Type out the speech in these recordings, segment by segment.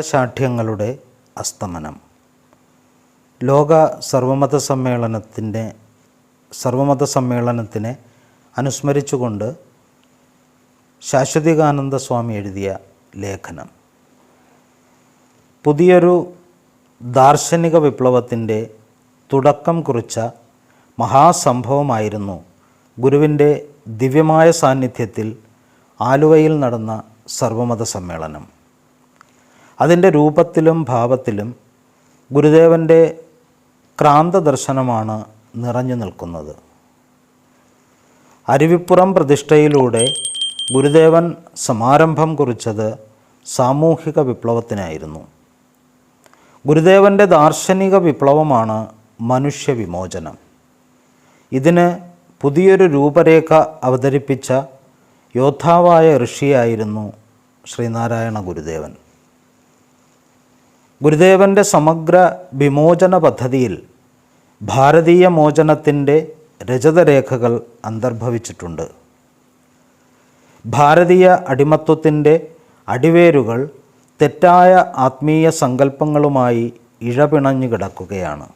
ശാഠ്യങ്ങളുടെ അസ്തമനം. ലോക സർവമത സമ്മേളനത്തിനെ അനുസ്മരിച്ചുകൊണ്ട് ശാശ്വതികാനന്ദ സ്വാമി എഴുതിയ ലേഖനം. പുതിയൊരു ദാർശനിക വിപ്ലവത്തിൻ്റെ തുടക്കം കുറിച്ച മഹാസംഭവമായിരുന്നു ഗുരുവിൻ്റെ ദിവ്യമായ സാന്നിധ്യത്തിൽ ആലുവയിൽ നടന്ന സർവമത സമ്മേളനം. അതിൻ്റെ രൂപത്തിലും ഭാവത്തിലും ഗുരുദേവൻ്റെ ക്രാന്തദർശനമാണ് നിറഞ്ഞു നിൽക്കുന്നത്. അരുവിപ്പുറം പ്രതിഷ്ഠയിലൂടെ ഗുരുദേവൻ സമാരംഭം കുറിച്ചത് സാമൂഹിക വിപ്ലവത്തിനായിരുന്നു. ഗുരുദേവൻ്റെ ദാർശനിക വിപ്ലവമാണ് മനുഷ്യവിമോചനം. ഇതിന് പുതിയൊരു രൂപരേഖ അവതരിപ്പിച്ച യോദ്ധാവായ ഋഷിയായിരുന്നു ശ്രീനാരായണ ഗുരുദേവൻ. ഗുരുദേവൻ്റെ സമഗ്ര വിമോചന പദ്ധതിയിൽ ഭാരതീയ മോചനത്തിൻ്റെ രജതരേഖകൾ അന്തർഭവിച്ചിട്ടുണ്ട്. ഭാരതീയ അടിമത്വത്തിൻ്റെ അടിവേരുകൾ തെറ്റായ ആത്മീയ സങ്കല്പങ്ങളുമായി ഇഴപിണഞ്ഞു കിടക്കുകയാണ്.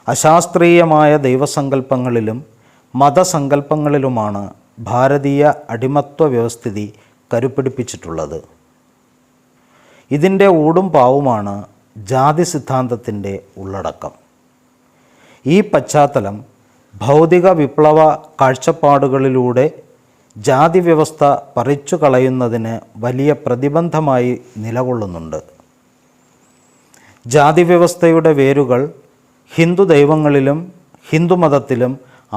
അശാസ്ത്രീയമായ ദൈവസങ്കല്പങ്ങളിലും മതസങ്കല്പങ്ങളിലുമാണ് ഭാരതീയ അടിമത്വ വ്യവസ്ഥിതി കരുപിടിപ്പിച്ചിട്ടുള്ളത്. ഇതിൻ്റെ ഊടും പാവുമാണ് ജാതി സിദ്ധാന്തത്തിൻ്റെ ഉള്ളടക്കം. ഈ പശ്ചാത്തലം ഭൗതിക വിപ്ലവ കാഴ്ചപ്പാടുകളിലൂടെ ജാതി വ്യവസ്ഥ പറിച്ചു കളയുന്നതിന് വലിയ പ്രതിബന്ധമായി നിലകൊള്ളുന്നുണ്ട്. ജാതി വ്യവസ്ഥയുടെ വേരുകൾ ഹിന്ദു ദൈവങ്ങളിലും ഹിന്ദുമതത്തിലും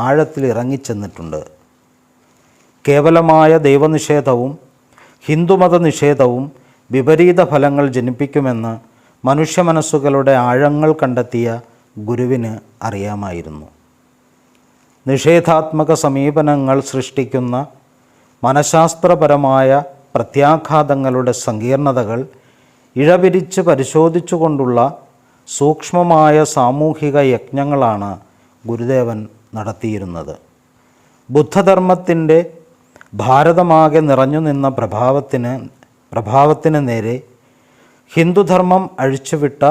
ആഴത്തിൽ ഇറങ്ങിച്ചെന്നിട്ടുണ്ട്. കേവലമായ ദൈവനിഷേധവും ഹിന്ദുമത നിഷേധവും വിപരീത ഫലങ്ങൾ ജനിപ്പിക്കുമെന്ന് മനുഷ്യ മനസ്സുകളുടെ ആഴങ്ങൾ കണ്ടെത്തിയ ഗുരുവിന് അറിയാമായിരുന്നു. നിഷേധാത്മക സമീപനങ്ങൾ സൃഷ്ടിക്കുന്ന മനഃശാസ്ത്രപരമായ പ്രത്യാഘാതങ്ങളുടെ സങ്കീർണതകൾ ഇഴപിരിച്ച് പരിശോധിച്ചുകൊണ്ടുള്ള സൂക്ഷ്മമായ സാമൂഹിക യജ്ഞങ്ങളാണ് ഗുരുദേവൻ നടത്തിയിരുന്നത്. ബുദ്ധധർമ്മത്തിൻ്റെ ഭാരതമാകെ നിറഞ്ഞു നിന്ന പ്രഭാവത്തിന് നേരെ ഹിന്ദുധർമ്മം അഴിച്ചുവിട്ട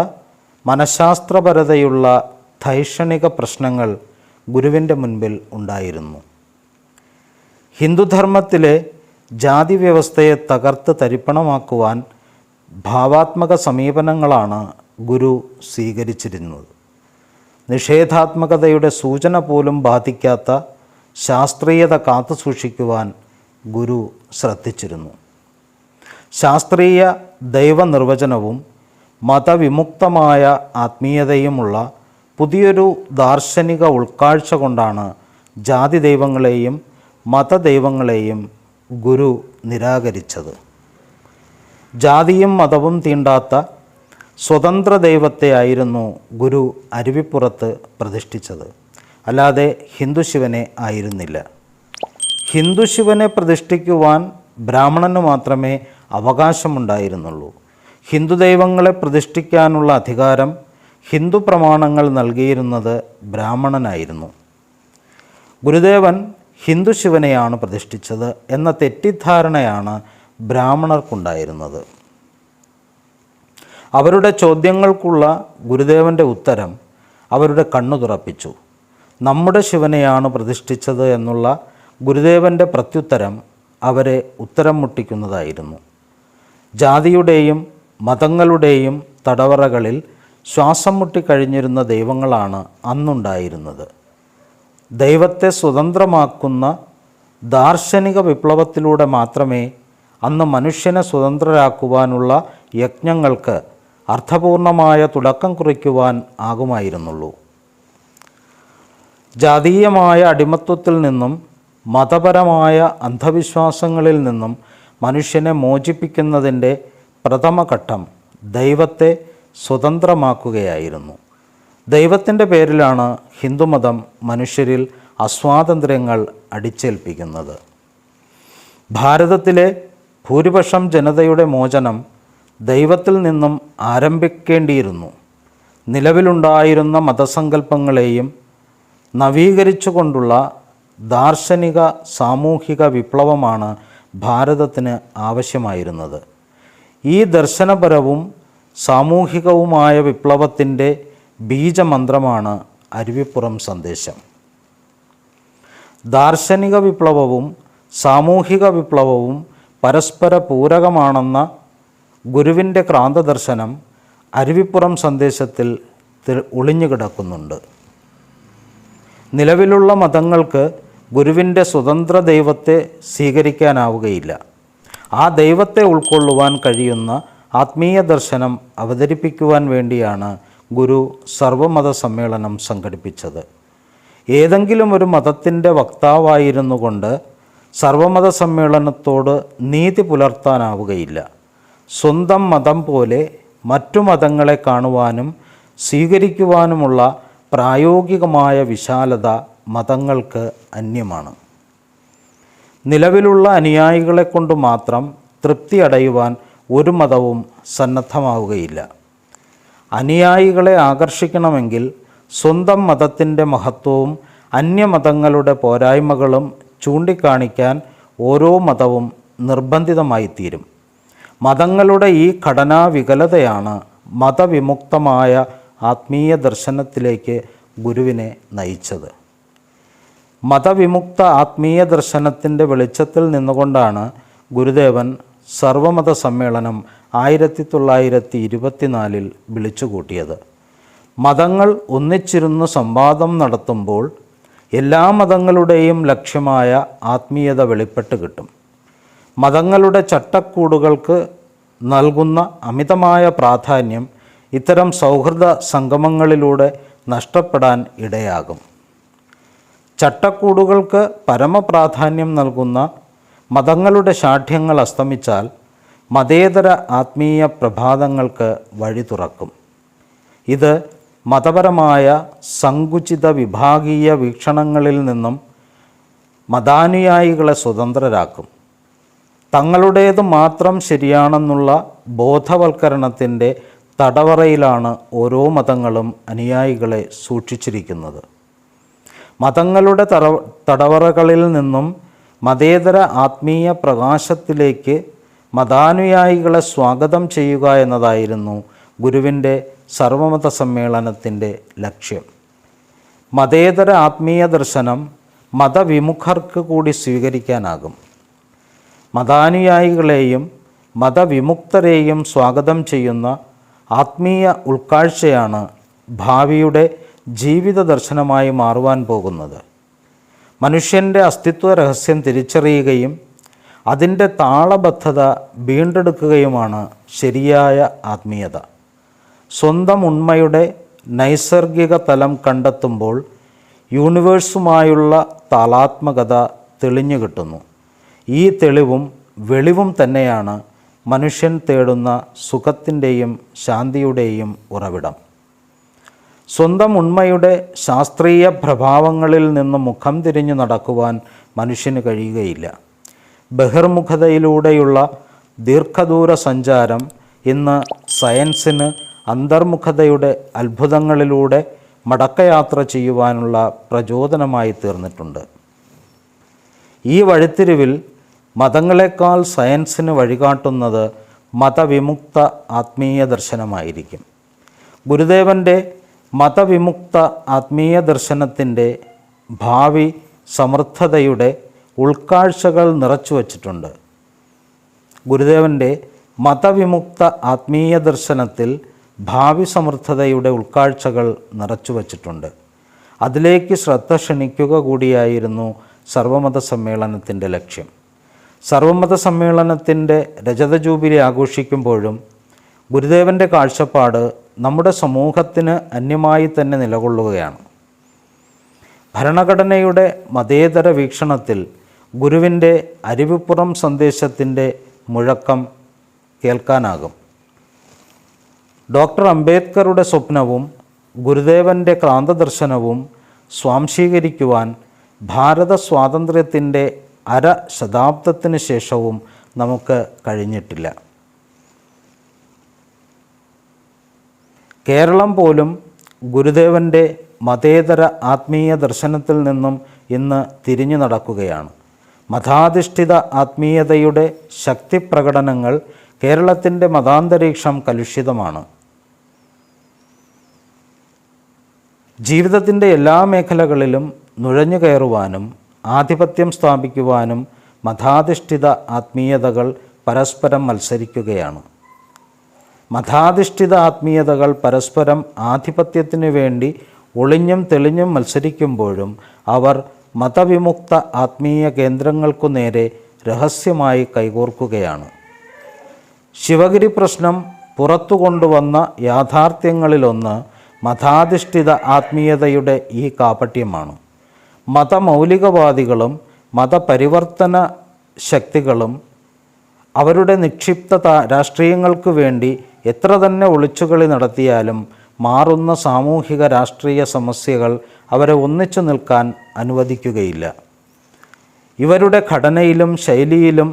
മനഃശാസ്ത്രപരതയുള്ള ധൈഷണിക പ്രശ്നങ്ങൾ ഗുരുവിൻ്റെ മുൻപിൽ ഉണ്ടായിരുന്നു. ഹിന്ദുധർമ്മത്തിലെ ജാതി വ്യവസ്ഥയെ തകർത്ത് തരിപ്പണമാക്കുവാൻ ഭാവാത്മക സമീപനങ്ങളാണ് ഗുരു സ്വീകരിച്ചിരുന്നത്. നിഷേധാത്മകതയുടെ സൂചന പോലും ബാധിക്കാത്ത ശാസ്ത്രീയത കാത്തുസൂക്ഷിക്കുവാൻ ഗുരു ശ്രദ്ധിച്ചിരുന്നു. ശാസ്ത്രീയ ദൈവനിർവചനവും മതവിമുക്തമായ ആത്മീയതയുമുള്ള പുതിയൊരു ദാർശനിക ഉൾക്കാഴ്ച കൊണ്ടാണ് ജാതി ദൈവങ്ങളെയും മതദൈവങ്ങളെയും ഗുരു നിരാകരിച്ചത്. ജാതിയും മതവും തീണ്ടാത്ത സ്വതന്ത്ര ദൈവത്തെ ആയിരുന്നു ഗുരു അരുവിപ്പുറത്ത് പ്രതിഷ്ഠിച്ചത്, അല്ലാതെ ഹിന്ദുശിവനെ ആയിരുന്നില്ല. ഹിന്ദുശിവനെ പ്രതിഷ്ഠിക്കുവാൻ ബ്രാഹ്മണന് മാത്രമേ അവകാശമുണ്ടായിരുന്നുള്ളൂ. ഹിന്ദു ദൈവങ്ങളെ പ്രതിഷ്ഠിക്കാനുള്ള അധികാരം ഹിന്ദു പ്രമാണങ്ങൾ നൽകിയിരുന്നത് ബ്രാഹ്മണനായിരുന്നു. ഗുരുദേവൻ ഹിന്ദുശിവനെയാണ് പ്രതിഷ്ഠിച്ചത് എന്ന തെറ്റിദ്ധാരണയാണ് ബ്രാഹ്മണർക്കുണ്ടായിരുന്നത്. അവരുടെ ചോദ്യങ്ങൾക്കുള്ള ഗുരുദേവൻ്റെ ഉത്തരം അവരുടെ കണ്ണു തുറപ്പിച്ചു. നമ്മുടെ ശിവനെയാണ് പ്രതിഷ്ഠിച്ചത് എന്നുള്ള ഗുരുദേവൻ്റെ പ്രത്യുത്തരം അവരെ ഉത്തരം മുട്ടിക്കുന്നതായിരുന്നു. ജാതിയുടെയും മതങ്ങളുടെയും തടവറകളിൽ ശ്വാസം മുട്ടിക്കഴിഞ്ഞിരുന്ന ദൈവങ്ങളാണ് അന്നുണ്ടായിരുന്നത്. ദൈവത്തെ സ്വതന്ത്രമാക്കുന്ന ദാർശനിക വിപ്ലവത്തിലൂടെ മാത്രമേ അന്ന് മനുഷ്യനെ സ്വതന്ത്രരാക്കുവാനുള്ള യജ്ഞങ്ങൾക്ക് അർത്ഥപൂർണമായ തുടക്കം കുറിക്കുവാൻ ആകുമായിരുന്നുള്ളൂ. ജാതീയമായ അടിമത്വത്തിൽ നിന്നും മതപരമായ അന്ധവിശ്വാസങ്ങളിൽ നിന്നും മനുഷ്യനെ മോചിപ്പിക്കുന്നതിൻ്റെ പ്രഥമഘട്ടം ദൈവത്തെ സ്വതന്ത്രമാക്കുകയായിരുന്നു. ദൈവത്തിൻ്റെ പേരിലാണ് ഹിന്ദുമതം മനുഷ്യരിൽ അസ്വാതന്ത്ര്യങ്ങൾ അടിച്ചേൽപ്പിക്കുന്നത്. ഭാരതത്തിലെ ഭൂരിപക്ഷം ജനതയുടെ മോചനം ദൈവത്തിൽ നിന്നും ആരംഭിക്കേണ്ടിയിരുന്നു. നിലവിലുണ്ടായിരുന്ന മതസങ്കല്പങ്ങളെയും നവീകരിച്ചുകൊണ്ടുള്ള ദാർശനിക സാമൂഹിക വിപ്ലവമാണ് ഭാരതത്തിന് ആവശ്യമായിരുന്നത്. ഈ ദർശനപരവും സാമൂഹികവുമായ വിപ്ലവത്തിൻ്റെ ബീജമന്ത്രമാണ് അരുവിപ്പുറം സന്ദേശം. ദാർശനിക വിപ്ലവവും സാമൂഹിക വിപ്ലവവും പരസ്പര പൂരകമാണെന്ന ഗുരുവിൻ്റെ ക്രാന്തദർശനം അരുവിപ്പുറം സന്ദേശത്തിൽ ഒളിഞ്ഞുകിടക്കുന്നുണ്ട്. നിലവിലുള്ള മതങ്ങൾക്ക് ഗുരുവിൻ്റെ സ്വതന്ത്ര ദൈവത്തെ സ്വീകരിക്കാനാവുകയില്ല. ആ ദൈവത്തെ ഉൾക്കൊള്ളുവാൻ കഴിയുന്ന ആത്മീയ ദർശനം അവതരിപ്പിക്കുവാൻ വേണ്ടിയാണ് ഗുരു സർവമത സമ്മേളനം സംഘടിപ്പിച്ചത്. ഏതെങ്കിലും ഒരു മതത്തിൻ്റെ വക്താവായിരുന്നു കൊണ്ട് സർവമത സമ്മേളനത്തോട് നീതി പുലർത്താനാവുകയില്ല. സ്വന്തം മതം പോലെ മറ്റു മതങ്ങളെ കാണുവാനും സ്വീകരിക്കുവാനുമുള്ള പ്രായോഗികമായ വിശാലത മതങ്ങൾക്ക് അന്യമാണ്. നിലവിലുള്ള അനുയായികളെ കൊണ്ട് മാത്രം തൃപ്തി അടയുവാൻ ഒരു മതവും സന്നദ്ധമാവുകയില്ല. അനുയായികളെ ആകർഷിക്കണമെങ്കിൽ സ്വന്തം മതത്തിൻ്റെ മഹത്വവും അന്യമതങ്ങളുടെ പോരായ്മകളും ചൂണ്ടിക്കാണിക്കാൻ ഓരോ മതവും നിർബന്ധിതമായിത്തീരും. മതങ്ങളുടെ ഈ ഘടനാ വികലതയാണ് മതവിമുക്തമായ ആത്മീയ ദർശനത്തിലേക്ക് ഗുരുവിനെ നയിച്ചത്. മതവിമുക്ത ആത്മീയ ദർശനത്തിൻ്റെ വെളിച്ചത്തിൽ നിന്നുകൊണ്ടാണ് ഗുരുദേവൻ സർവമത സമ്മേളനം 1924 വിളിച്ചുകൂട്ടിയത്. മതങ്ങൾ ഒന്നിച്ചിരുന്ന് സംവാദം നടത്തുമ്പോൾ എല്ലാ മതങ്ങളുടെയും ലക്ഷ്യമായ ആത്മീയത വെളിപ്പെട്ട് കിട്ടും. മതങ്ങളുടെ ചട്ടക്കൂടുകൾക്ക് നൽകുന്ന അമിതമായ പ്രാധാന്യം ഇത്തരം സൗഹൃദ സംഗമങ്ങളിലൂടെ നഷ്ടപ്പെടാൻ ഇടയാകും. ചട്ടക്കൂടുകൾക്ക് പരമപ്രാധാന്യം നൽകുന്ന മതങ്ങളുടെ ശാഠ്യങ്ങൾ അസ്തമിച്ചാൽ മതേതര ആത്മീയ പ്രഭാതങ്ങൾക്ക് വഴി തുറക്കും. ഇത് മതപരമായ സങ്കുചിത വിഭാഗീയ വീക്ഷണങ്ങളിൽ നിന്നും മതാനുയായികളെ സ്വതന്ത്രരാക്കും. തങ്ങളുടേത് മാത്രം ശരിയാണെന്നുള്ള ബോധവൽക്കരണത്തിൻ്റെ തടവറയിലാണ് ഓരോ മതങ്ങളും അനുയായികളെ സൂക്ഷിച്ചിരിക്കുന്നത്. മതങ്ങളുടെ തടവറകളിൽ നിന്നും മതേതര ആത്മീയ പ്രകാശത്തിലേക്ക് മതാനുയായികളെ സ്വാഗതം ചെയ്യുക എന്നതായിരുന്നു ഗുരുവിൻ്റെ സർവമത സമ്മേളനത്തിൻ്റെ ലക്ഷ്യം. മതേതര ആത്മീയ ദർശനം മതവിമുഖർക്ക് കൂടി സ്വീകരിക്കാനാകും. മതാനുയായികളെയും മതവിമുക്തരെയും സ്വാഗതം ചെയ്യുന്ന ആത്മീയ ഉൾക്കാഴ്ചയാണ് ഭാവിയുടെ ജീവിത ദർശനമായി മാറുവാൻ പോകുന്നത്. മനുഷ്യൻ്റെ അസ്തിത്വ രഹസ്യം തിരിച്ചറിയുകയും അതിൻ്റെ താളബദ്ധത വീണ്ടെടുക്കുകയുമാണ് ശരിയായ ആത്മീയത. സ്വന്തം ഉണ്മയുടെ നൈസർഗിക തലം കണ്ടെത്തുമ്പോൾ യൂണിവേഴ്സുമായുള്ള താളാത്മകത തെളിഞ്ഞു കിട്ടുന്നു. ഈ തെളിവും വെളിവും തന്നെയാണ് മനുഷ്യൻ തേടുന്ന സുഖത്തിൻ്റെയും ശാന്തിയുടെയും ഉറവിടം. സ്വന്തം ഉണ്മയുടെ ശാസ്ത്രീയ പ്രഭാവങ്ങളിൽ നിന്ന് മുഖം തിരിഞ്ഞു നടക്കുവാൻ മനുഷ്യന് കഴിയുകയില്ല. ബഹിർമുഖതയിലൂടെയുള്ള ദീർഘദൂര സഞ്ചാരം ഇന്ന് സയൻസിന് അന്തർമുഖതയുടെ അത്ഭുതങ്ങളിലൂടെ മടക്കയാത്ര ചെയ്യുവാനുള്ള പ്രചോദനമായി തീർന്നിട്ടുണ്ട്. ഈ വഴിത്തിരിവിൽ മതങ്ങളെക്കാൾ സയൻസിന് വഴികാട്ടുന്നത് മതവിമുക്ത ആത്മീയ ദർശനമായിരിക്കും. ഗുരുദേവൻ്റെ മതവിമുക്ത ആത്മീയ ദർശനത്തിൻ്റെ ഭാവി സമൃദ്ധതയുടെ ഉൾക്കാഴ്ചകൾ നിറച്ചു വച്ചിട്ടുണ്ട്. ഗുരുദേവൻ്റെ മതവിമുക്ത ആത്മീയ ദർശനത്തിൽ ഭാവി സമൃദ്ധതയുടെ ഉൾക്കാഴ്ചകൾ നിറച്ചു വച്ചിട്ടുണ്ട്. അതിലേക്ക് ശ്രദ്ധ ക്ഷണിക്കുക കൂടിയായിരുന്നു സർവമത സമ്മേളനത്തിൻ്റെ ലക്ഷ്യം. സർവമത സമ്മേളനത്തിൻ്റെ രജത ജൂബിലി ആഘോഷിക്കുമ്പോഴും ഗുരുദേവൻ്റെ കാഴ്ചപ്പാട് നമ്മുടെ സമൂഹത്തിന് അന്യമായി തന്നെ നിലകൊള്ളുകയാണ്. ഭരണഘടനയുടെ മതേതര വീക്ഷണത്തിൽ ഗുരുവിൻ്റെ അരുവിപ്പുറം സന്ദേശത്തിൻ്റെ മുഴക്കം കേൾക്കാനാകും. ഡോക്ടർ അംബേദ്കറുടെ സ്വപ്നവും ഗുരുദേവൻ്റെ ക്രാന്തദർശനവും സ്വാംശീകരിക്കുവാൻ ഭാരത സ്വാതന്ത്ര്യത്തിൻ്റെ ശതാബ്ദത്തിന് ശേഷവും നമുക്ക് കഴിഞ്ഞിട്ടില്ല. കേരളം പോലും ഗുരുദേവൻ്റെ മതേതര ആത്മീയ ദർശനത്തിൽ നിന്നും ഇന്ന് തിരിഞ്ഞു നടക്കുകയാണ്. മതാധിഷ്ഠിത ആത്മീയതയുടെ ശക്തി പ്രകടനങ്ങൾ കേരളത്തിൻ്റെ മതാന്തരീക്ഷം കലുഷിതമാണ്. ജീവിതത്തിൻ്റെ എല്ലാ മേഖലകളിലും നുഴഞ്ഞു കയറുവാനും ആധിപത്യം സ്ഥാപിക്കുവാനും മതാധിഷ്ഠിത ആത്മീയതകൾ പരസ്പരം മത്സരിക്കുകയാണ്. മതാധിഷ്ഠിത ആത്മീയതകൾ പരസ്പരം ആധിപത്യത്തിനു വേണ്ടി ഒളിഞ്ഞും തെളിഞ്ഞും മത്സരിക്കുമ്പോഴും അവർ മതവിമുക്ത ആത്മീയ കേന്ദ്രങ്ങൾക്കു നേരെ രഹസ്യമായി കൈകോർക്കുകയാണ്. ശിവഗിരി പ്രശ്നം പുറത്തു കൊണ്ടുവന്ന യാഥാർത്ഥ്യങ്ങളിലൊന്ന് മതാധിഷ്ഠിത ആത്മീയതയുടെ ഈ കാപട്യമാണ്. മതമൗലികവാദികളും മതപരിവർത്തന ശക്തികളും അവരുടെ നിക്ഷിപ്ത രാഷ്ട്രീയങ്ങൾക്ക് വേണ്ടി എത്ര തന്നെ ഒളിച്ചുകളി നടത്തിയാലും മാറുന്ന സാമൂഹിക രാഷ്ട്രീയ സമസ്യകൾ അവരെ ഒന്നിച്ചു നിൽക്കാൻ അനുവദിക്കുകയില്ല. ഇവരുടെ ഘടനയിലും ശൈലിയിലും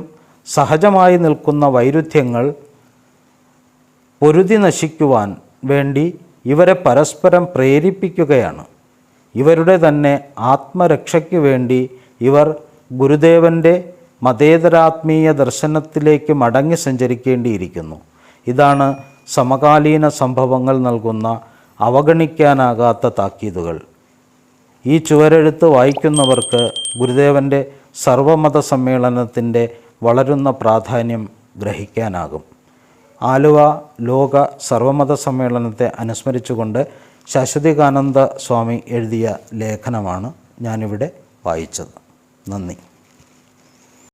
സഹജമായി നിൽക്കുന്ന വൈരുദ്ധ്യങ്ങൾ പൊരുതി നശിക്കുവാൻ വേണ്ടി ഇവരെ പരസ്പരം പ്രേരിപ്പിക്കുകയാണ്. ഇവരുടെ തന്നെ ആത്മരക്ഷയ്ക്ക് വേണ്ടി ഇവർ ഗുരുദേവൻ്റെ മതേതരാത്മീയ ദർശനത്തിലേക്ക് മടങ്ങി സഞ്ചരിക്കേണ്ടിയിരിക്കുന്നു. ഇതാണ് സമകാലീന സംഭവങ്ങൾ നൽകുന്ന അവഗണിക്കാനാകാത്ത താക്കീതുകൾ. ഈ ചുവരെഴുത്ത് വായിക്കുന്നവർക്ക് ഗുരുദേവൻ്റെ സർവമത സമ്മേളനത്തിൻ്റെ വളരുന്ന പ്രാധാന്യം ഗ്രഹിക്കാനാകും. ആലുവ ലോക സർവമത സമ്മേളനത്തെ അനുസ്മരിച്ചുകൊണ്ട് ശാശ്വതികാനന്ദ സ്വാമി എഴുതിയ ലേഖനമാണ് ഞാനിവിടെ വായിച്ചത്. നന്ദി.